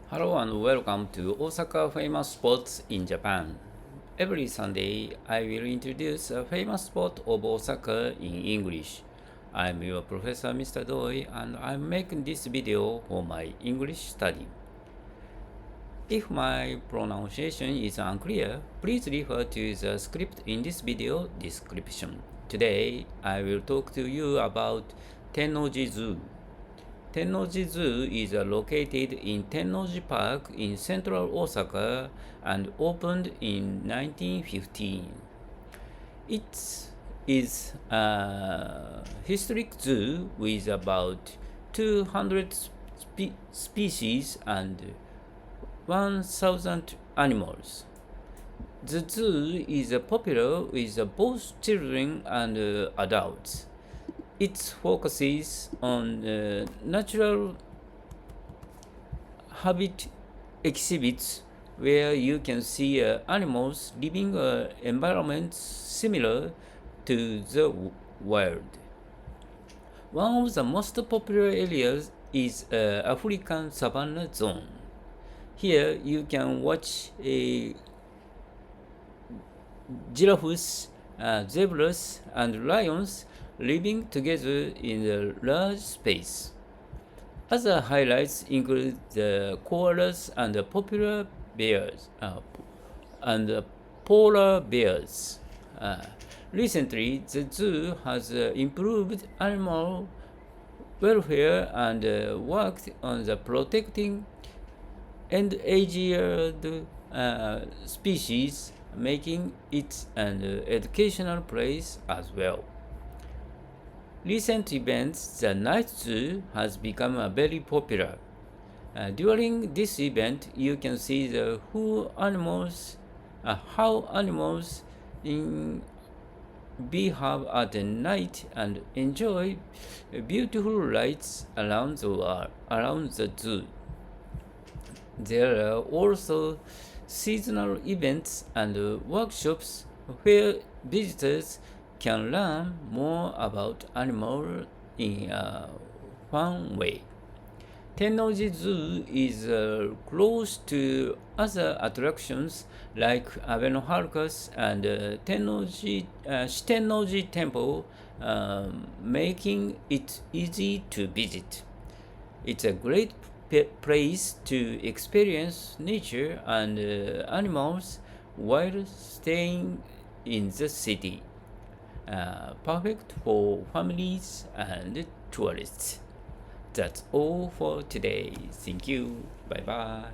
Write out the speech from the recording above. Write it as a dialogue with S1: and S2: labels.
S1: Hello and welcome to Osaka famous spots in Japan. Every Sunday, I will introduce a famous spot of Osaka in English. I'm your professor Mr. Doi and I'm making this video for my English study. If my pronunciation is unclear, please refer to the script in this video description. Today, I will talk to you about Tennoji Zoo. Tennoji Zoo is located in Tennoji Park in central Osaka and opened in 1915. It is a historic zoo with about 200 species and 1,000 animals. The zoo is popular with both children and adults. It focuses on natural habitat exhibits where you can see animals living in environments similar to the wild. One of the most popular areas is African Savannah Zone. Here you can watch giraffes, zebras, and lions living together in a large space. Other highlights include the koalas and the polar bears. Recently, the zoo has improved animal welfare and worked on the protecting endangered species, making it an educational place as well. Recent events, the night zoo has become very popular. During this event, you can see how animals behave at night and enjoy beautiful lights around the zoo. There are also seasonal events and workshops where visitors can learn more about animals in a fun way. Tennoji Zoo is close to other attractions like Harcus and Tennoji Temple, making it easy to visit. It's a great place to experience nature and animals while staying in the city. Perfect for families and tourists. That's all for today. Thank you. Bye bye.